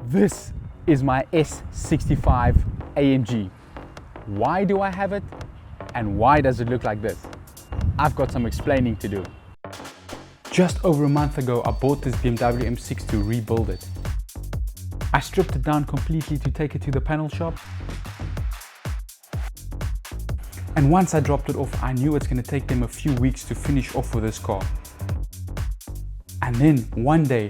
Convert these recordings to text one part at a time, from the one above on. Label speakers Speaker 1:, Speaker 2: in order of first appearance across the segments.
Speaker 1: This is my S65 AMG. Why do I have it and why does it look like this? I've got some explaining to do. Just over a month ago, I bought this BMW M6 to rebuild it. I stripped it down completely to take it to the panel shop. And once I dropped it off, I knew it's going to take them a few weeks to finish off with this car. And then one day,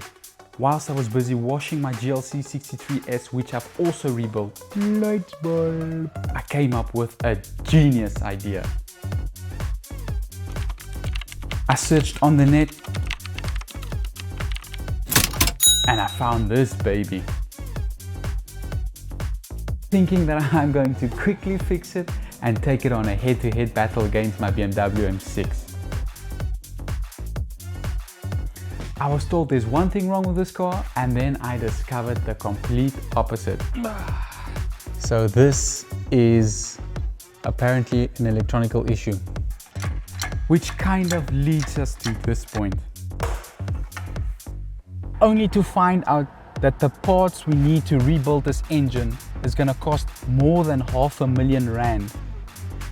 Speaker 1: whilst I was busy washing my GLC 63S, which I've also rebuilt, light bulb, I came up with a genius idea. I searched on the net and I found this baby. Thinking that I'm going to quickly fix it and take it on a head-to-head battle against my BMW M6. I was told there's one thing wrong with this car, and then I discovered the complete opposite.
Speaker 2: So this is apparently an electronical issue.
Speaker 1: Which kind of leads us to this point. Only to find out that the parts we need to rebuild this engine is gonna cost more than R500,000.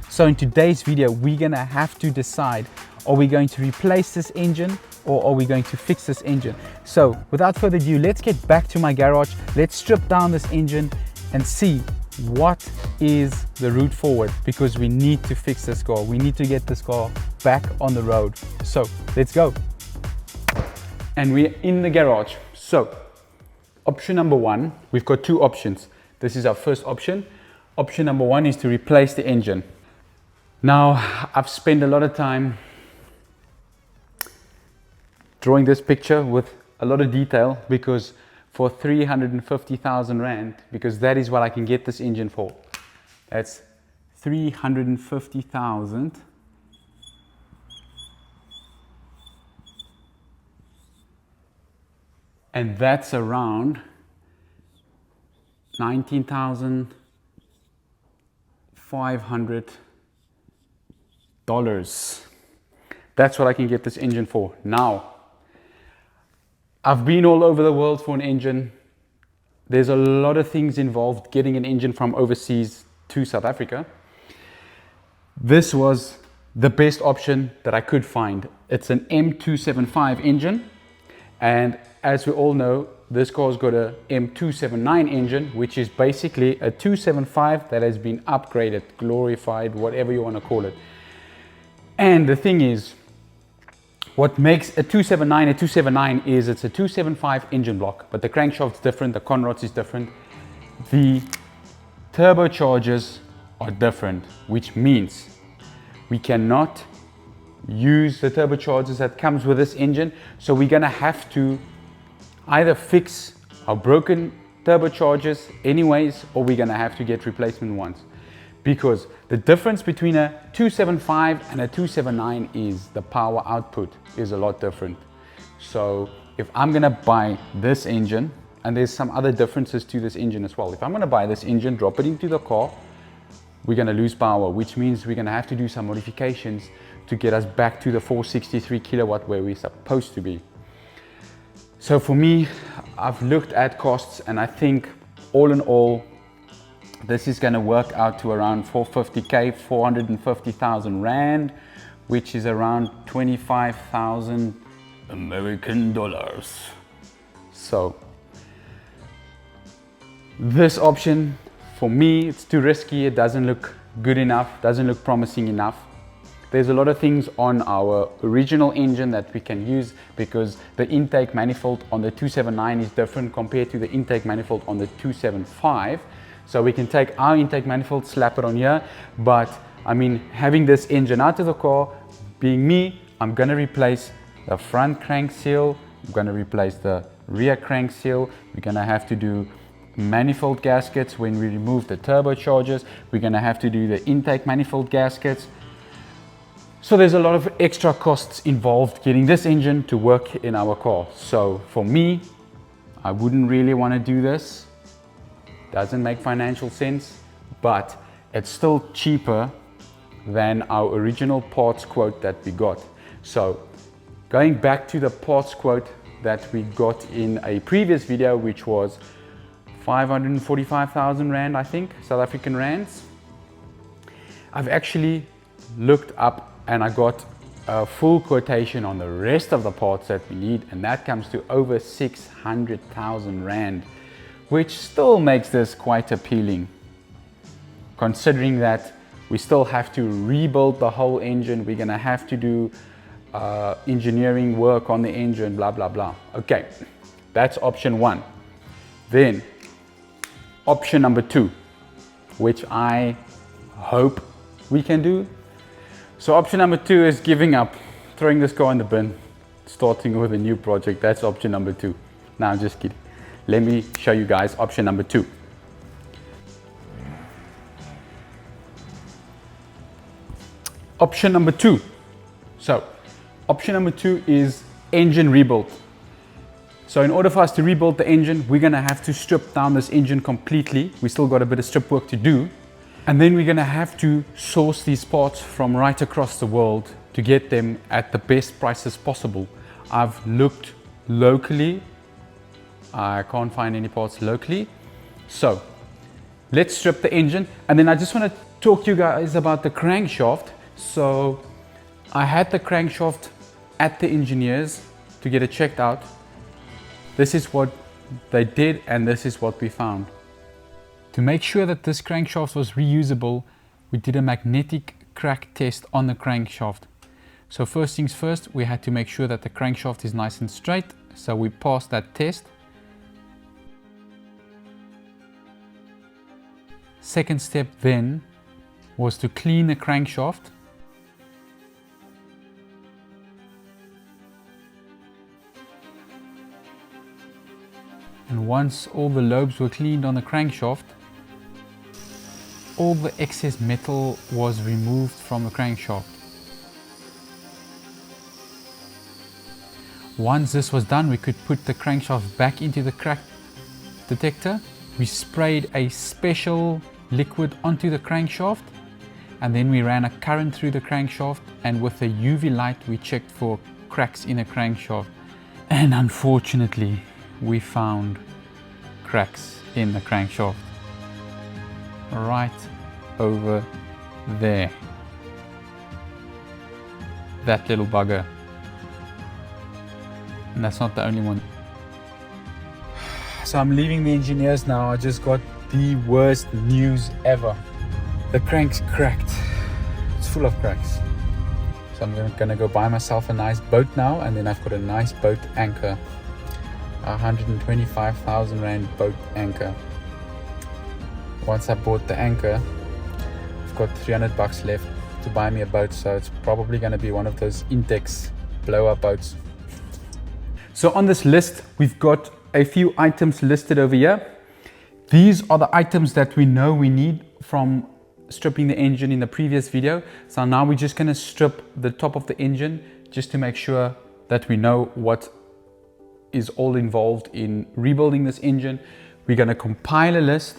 Speaker 1: So in today's video, we're gonna have to decide, are we going to replace this engine or are we going to fix this engine? So without further ado, let's get back to my garage. Let's strip down this engine and see what is the route forward, because we need to fix this car. We need to get this car back on the road. So let's go. And we're in the garage. So option number one, we've got two options. This is our first option. Option number one is to replace the engine. Now, I've spent a lot of time drawing this picture with a lot of detail, because for 350,000 Rand, because that is what I can get this engine for. That's 350,000. And that's around 19,500 dollars. That's what I can get this engine for. Now, I've been all over the world for an engine. There's a lot of things involved getting an engine from overseas to South Africa. This was the best option that I could find. It's an M275 engine, and as we all know, this car's got a M279 engine, which is basically a 275 that has been upgraded, glorified, whatever you want to call it. And the thing is, what makes a 279 is it's a 275 engine block, but the crankshaft's different, the conrods is different, the turbochargers are different, which means we cannot use the turbochargers that comes with this engine. So we're gonna have to either fix our broken turbochargers anyways, or we're gonna have to get replacement ones. Because the difference between a 275 and a 279 is the power output is a lot different. So if I'm gonna buy this engine, and there's some other differences to this engine as well. If I'm gonna buy this engine, drop it into the car, we're gonna lose power, which means we're gonna have to do some modifications to get us back to the 463 kilowatt where we're supposed to be. So for me, I've looked at costs, and I think all in all, this is going to work out to around 450k, 450,000 Rand, which is around 25,000 American dollars. So this option, for me, it's too risky. It doesn't look good enough, doesn't look promising enough. There's a lot of things on our original engine that we can use, because the intake manifold on the 279 is different compared to the intake manifold on the 275. So we can take our intake manifold, slap it on here, but I mean, having this engine out of the car, being me, I'm gonna replace the front crank seal, I'm gonna replace the rear crank seal, we're gonna have to do manifold gaskets when we remove the turbochargers, we're gonna have to do the intake manifold gaskets. So there's a lot of extra costs involved getting this engine to work in our car. So for me, I wouldn't really want to do this. Doesn't make financial sense, but it's still cheaper than our original parts quote that we got. So going back to the parts quote that we got in a previous video, which was 545,000 Rand, I think, South African Rands. I've actually looked up and I got a full quotation on the rest of the parts that we need, and that comes to over 600,000 Rand, which still makes this quite appealing, considering that we still have to rebuild the whole engine. We're gonna have to do engineering work on the engine, blah, blah, blah. Okay, that's option one. Then option number two, which I hope we can do. So option number two is giving up, throwing this car in the bin, starting with a new project. That's option number two. Now, I'm just kidding. Let me show you guys option number two. Option number two. So option number two is engine rebuild. So in order for us to rebuild the engine, we're gonna have to strip down this engine completely. We still got a bit of strip work to do. And then we're gonna have to source these parts from right across the world to get them at the best prices possible. I've looked locally. I can't find any parts locally. So let's strip the engine. And then I just wanna talk to you guys about the crankshaft. So I had the crankshaft at the engineers to get it checked out. This is what they did, and this is what we found. To make sure that this crankshaft was reusable, we did a magnetic crack test on the crankshaft. So first things first, we had to make sure that the crankshaft is nice and straight. So we passed that test. Second step then was to clean the crankshaft. And once all the lobes were cleaned on the crankshaft, all the excess metal was removed from the crankshaft. Once this was done, we could put the crankshaft back into the crack detector. We sprayed a special liquid onto the crankshaft, and then we ran a current through the crankshaft, and with a UV light we checked for cracks in the crankshaft. And unfortunately, we found cracks in the crankshaft right over there. That little bugger. And that's not the only one. So I'm leaving the engineers now. I just got the worst news ever. The crank's cracked. It's full of cracks. So I'm gonna go buy myself a nice boat now, and then I've got a nice boat anchor. 125,000 Rand boat anchor. Once I bought the anchor, I've got 300 bucks left to buy me a boat, so it's probably going to be one of those Intex blow-up boats. So on this list, we've got a few items listed over here. These are the items that we know we need from stripping the engine in the previous video. So now we're just going to strip the top of the engine just to make sure that we know what is all involved in rebuilding this engine. We're going to compile a list,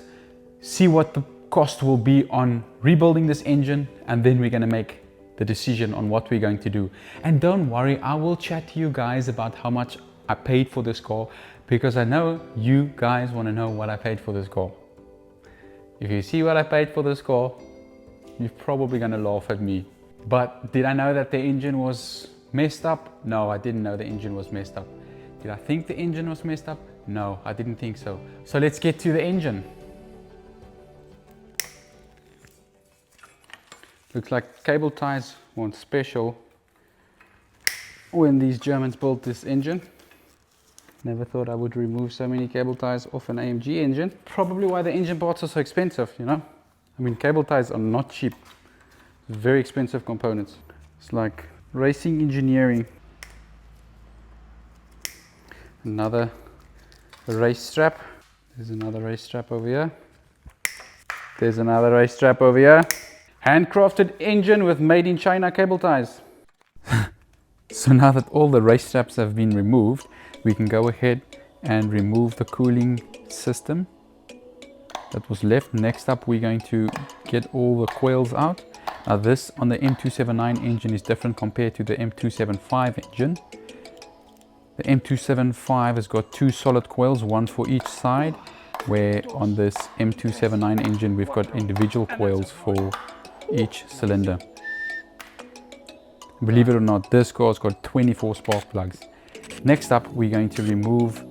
Speaker 1: see what the cost will be on rebuilding this engine, and then we're going to make the decision on what we're going to do. And don't worry, I will chat to you guys about how much I paid for this car, because I know you guys want to know what I paid for this car. If you see what I paid for this car, you're probably going to laugh at me. But did I know that the engine was messed up? No, I didn't know the engine was messed up. Did I think the engine was messed up? No, I didn't think so. So let's get to the engine. Looks like cable ties weren't special when these Germans built this engine. Never thought I would remove so many cable ties off an AMG engine. Probably why the engine parts are so expensive, you know? I mean, cable ties are not cheap. Very expensive components. It's like racing engineering. Another race strap. There's another race strap over here. There's another race strap over here. Handcrafted engine with made in China cable ties. So now that all the race straps have been removed, we can go ahead and remove the cooling system that was left. Next up, we're going to get all the coils out. Now this on the M279 engine is different compared to the M275 engine. The M275 has got two solid coils, one for each side. where on this M279 engine we've got individual coils for each cylinder. Believe it or not, this car's got 24 spark plugs. Next up, we're going to remove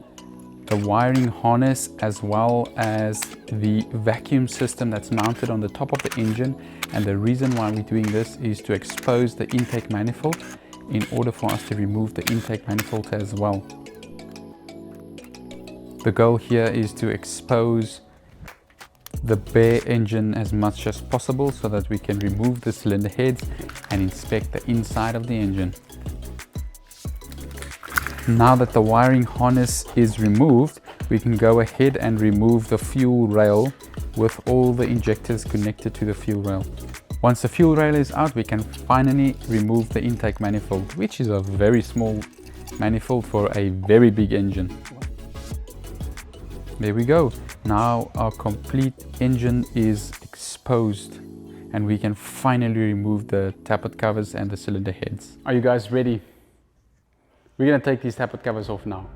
Speaker 1: the wiring harness as well as the vacuum system that's mounted on the top of the engine. And the reason why we're doing this is to expose the intake manifold in order for us to remove the intake manifold as well. The goal here is to expose the bare engine as much as possible so that we can remove the cylinder heads and inspect the inside of the engine. Now that the wiring harness is removed, we can go ahead and remove the fuel rail with all the injectors connected to the fuel rail. Once the fuel rail is out, we can finally remove the intake manifold, which is a very small manifold for a very big engine. There we go. Now our complete engine is exposed and we can finally remove the tappet covers and the cylinder heads. Are you guys ready? We're gonna take these tappet covers off now.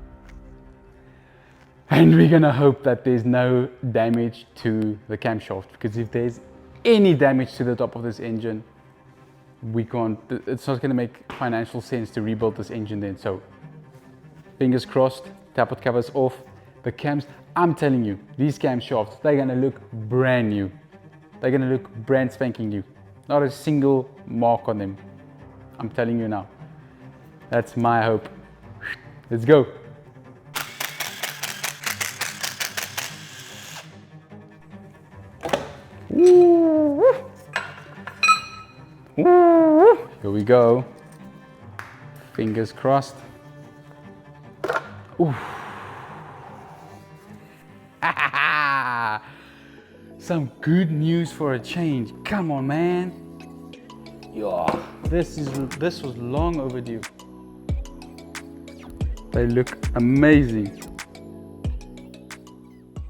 Speaker 1: And we're gonna hope that there's no damage to the camshaft, because if there's any damage to the top of this engine, it's not gonna make financial sense to rebuild this engine then. So fingers crossed, tappet covers off. The cams, I'm telling you, these camshafts, they're gonna look brand new. They're gonna look brand spanking new. Not a single mark on them. I'm telling you now. That's my hope. Let's go. Ooh. Ooh. Here we go. Fingers crossed. Ooh. Some good news for a change. Come on, man. Yo, this was long overdue. They look amazing.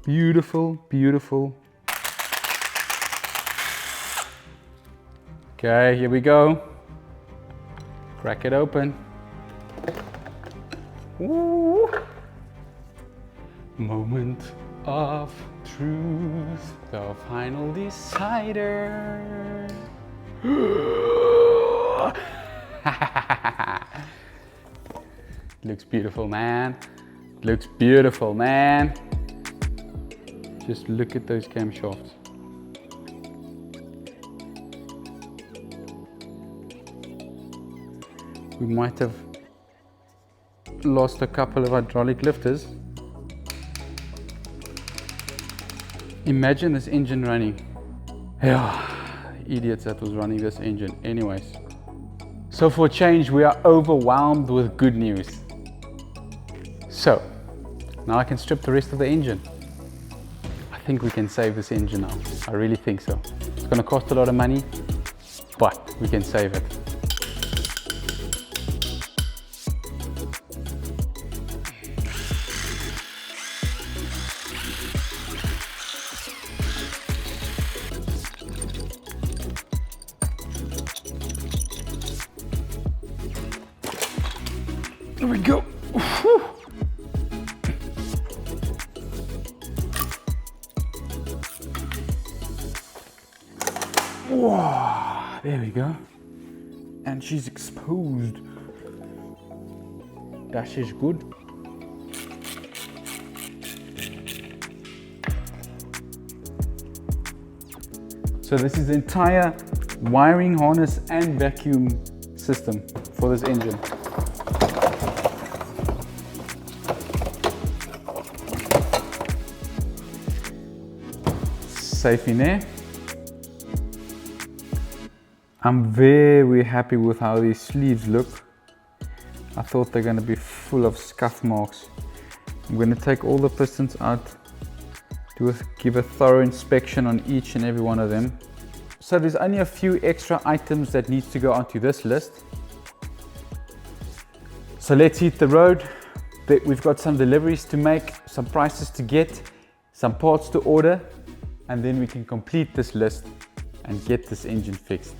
Speaker 1: Beautiful, beautiful. Okay, here we go. Crack it open. Ooh. Moment of truth, the final decider. Looks beautiful, man. Looks beautiful, man. Just look at those camshafts. We might have lost a couple of hydraulic lifters. Imagine this engine running. Yeah, idiots that was running this engine. Anyways. So for a change, we are overwhelmed with good news. So, now I can strip the rest of the engine. I think we can save this engine now. I really think so. It's gonna cost a lot of money, but we can save it. There we go. Whew. Whoa, there we go. And she's exposed. That is good. So this is the entire wiring harness and vacuum system for this engine. Safe in there. I'm very happy with how these sleeves look. I thought they're going to be full of scuff marks. I'm going to take all the pistons out, give a thorough inspection on each and every one of them. So there's only a few extra items that needs to go onto this list. So let's hit the road. We've got some deliveries to make, some prices to get, some parts to order, and then we can complete this list and get this engine fixed.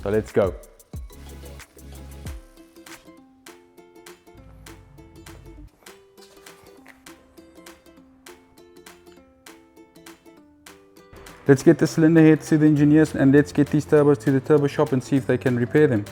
Speaker 1: So let's go. Let's get the cylinder heads to the engineers and let's get these turbos to the turbo shop and see if they can repair them.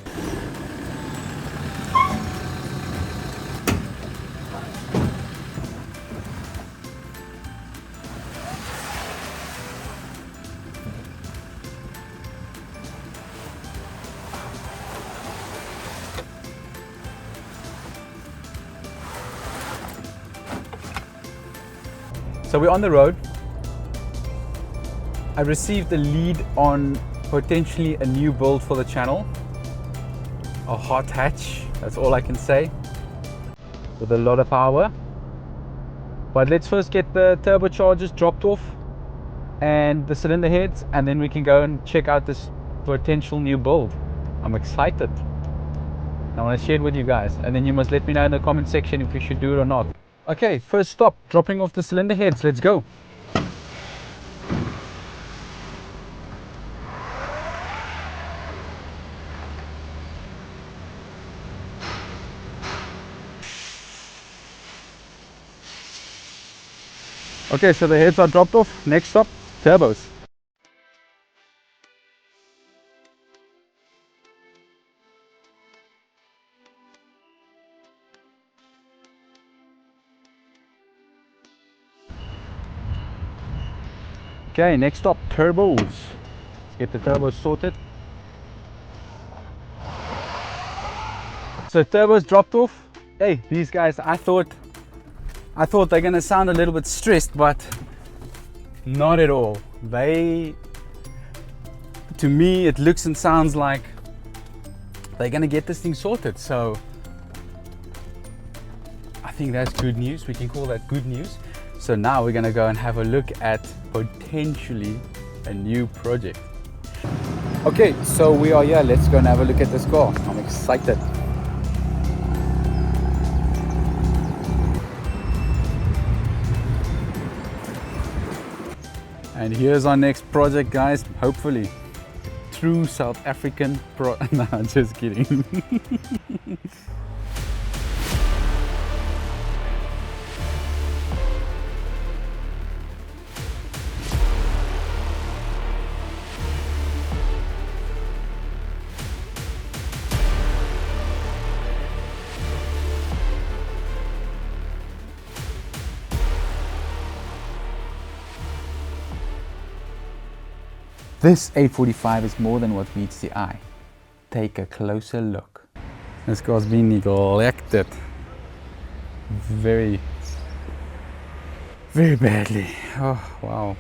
Speaker 1: So we're on the road. I received a lead on potentially a new build for the channel. A hot hatch, that's all I can say. With a lot of power. But let's first get the turbochargers dropped off and the cylinder heads, and then we can go and check out this potential new build. I'm excited. I want to share it with you guys, and then you must let me know in the comment section if you should do it or not. Okay, first stop, dropping off the cylinder heads. Let's go. Okay, so the heads are dropped off. Next stop, turbos. Okay, next stop, turbos. Let's get the turbos sorted. So turbos dropped off. Hey, these guys, I thought they're gonna sound a little bit stressed, but not at all. To me, it looks and sounds like they're gonna get this thing sorted. So I think that's good news. We can call that good news. So now we're gonna go and have a look at potentially a new project. Okay, so we are here. Let's go and have a look at this car. I'm excited. And here's our next project, guys. Hopefully, true South African No, just kidding. This 845 is more than what meets the eye. Take a closer look. This car's been neglected very, very badly. Oh, wow.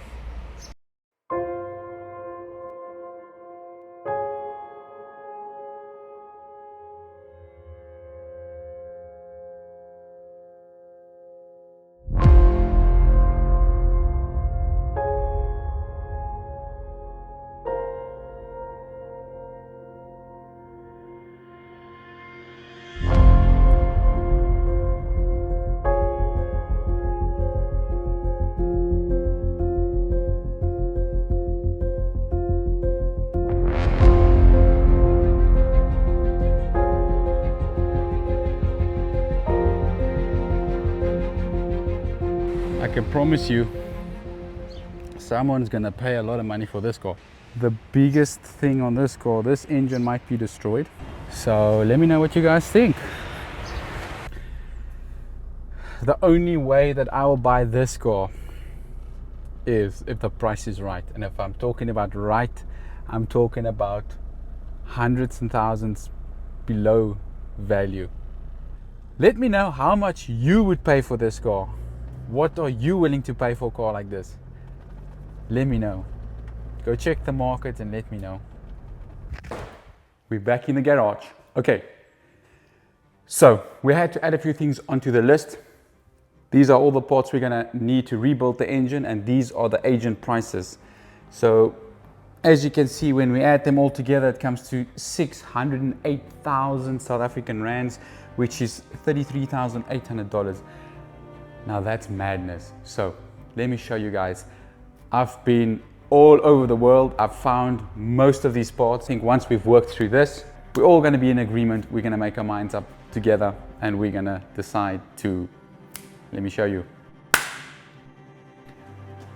Speaker 1: I can promise you, someone's gonna pay a lot of money for this car. The biggest thing on this car, this engine might be destroyed. So let me know what you guys think. The only way that I will buy this car is if the price is right. And if I'm talking about right, I'm talking about hundreds and thousands below value. Let me know how much you would pay for this car. What are you willing to pay for a car like this? Let me know. Go check the market and let me know. We're back in the garage. Okay. So we had to add a few things onto the list. These are all the parts we're gonna need to rebuild the engine, and these are the agent prices. So as you can see, when we add them all together, it comes to 608,000 South African rands, which is $33,800. Now that's madness. So let me show you guys. I've been all over the world. I've found most of these parts. I think once we've worked through this, we're all gonna be in agreement. We're gonna make our minds up together and we're gonna decide to, let me show you.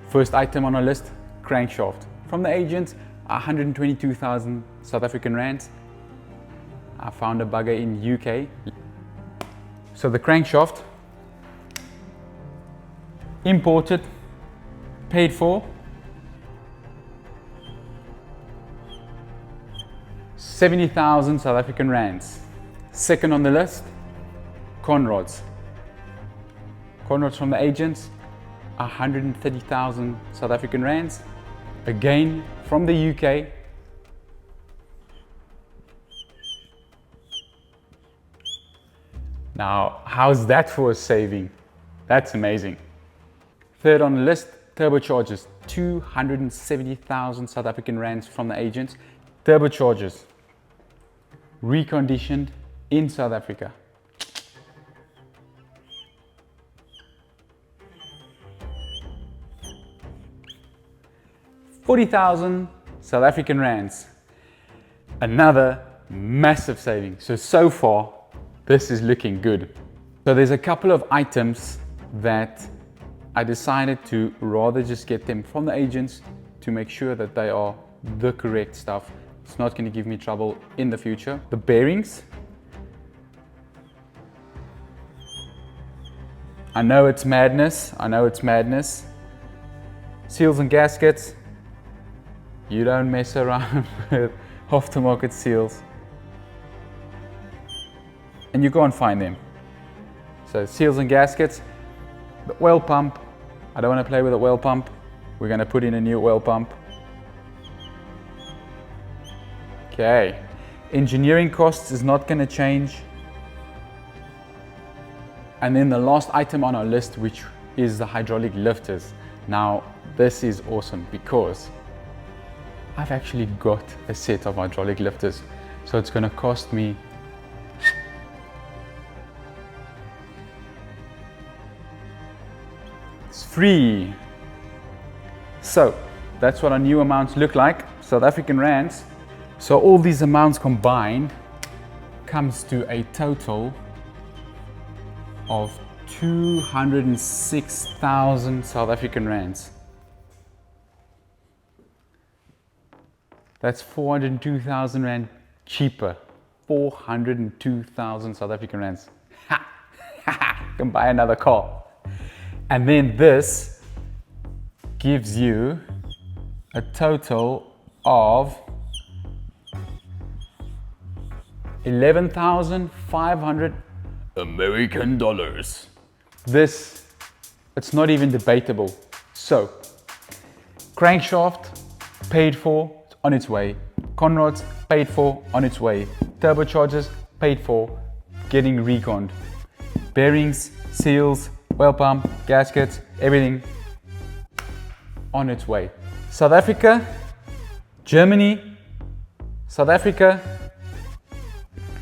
Speaker 1: First item on our list, crankshaft. from the agent, 122,000 South African rands. I found a bugger in UK. So the crankshaft, imported, paid for, 70,000 South African rands. Second on the list, conrods. Conrods from the agents, 130,000 South African rands. Again, from the UK. Now, how's that for a saving? That's amazing. Third on the list, turbochargers, 270,000 South African rands from the agents. Turbochargers, reconditioned in South Africa. $40,000 South African rands. Another massive saving. So far, this is looking good. So there's a couple of items that I decided to rather just get them from the agents to make sure that they are the correct stuff. It's not going to give me trouble in the future. The bearings. I know it's madness. I know it's madness. Seals and gaskets. You don't mess around with aftermarket seals. And you go and find them. So seals and gaskets. The oil pump. I don't want to play with the oil pump. We're going to put in a new oil pump. Okay. Engineering costs is not going to change. And then the last item on our list, which is the hydraulic lifters. Now, this is awesome because I've actually got a set of hydraulic lifters. So it's going to cost me it's free. So that's what our new amounts look like, South African rands. So all these amounts combined comes to a total of 206,000 South African rands. That's 402,000 rand cheaper. 402,000 South African rands. Ha! Can buy another car. And then this gives you a total of 11,500 American dollars. This, it's not even debatable. So, crankshaft paid for, it's on its way. Conrods paid for, on its way. Turbochargers paid for, getting reconned. Bearings, seals, oil pump, gaskets, everything on its way. South Africa, Germany, South Africa,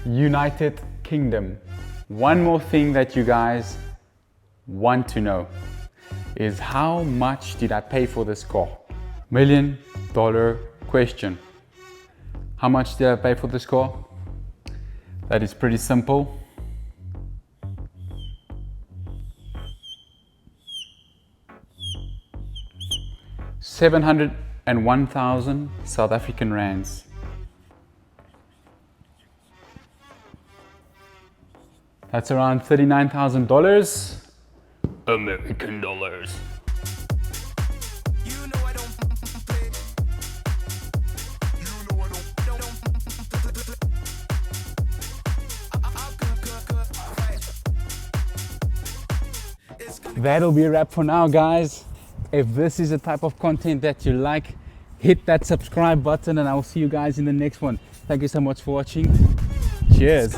Speaker 1: United Kingdom. One more thing that you guys want to know is how much did I pay for this car? $1 million question. How much did I pay for this car? That is pretty simple. $701,000 South African rands. That's around $39,000 American dollars. That'll be a wrap for now, guys. If this is the type of content that you like, hit that subscribe button and I will see you guys in the next one. Thank you so much for watching. Cheers.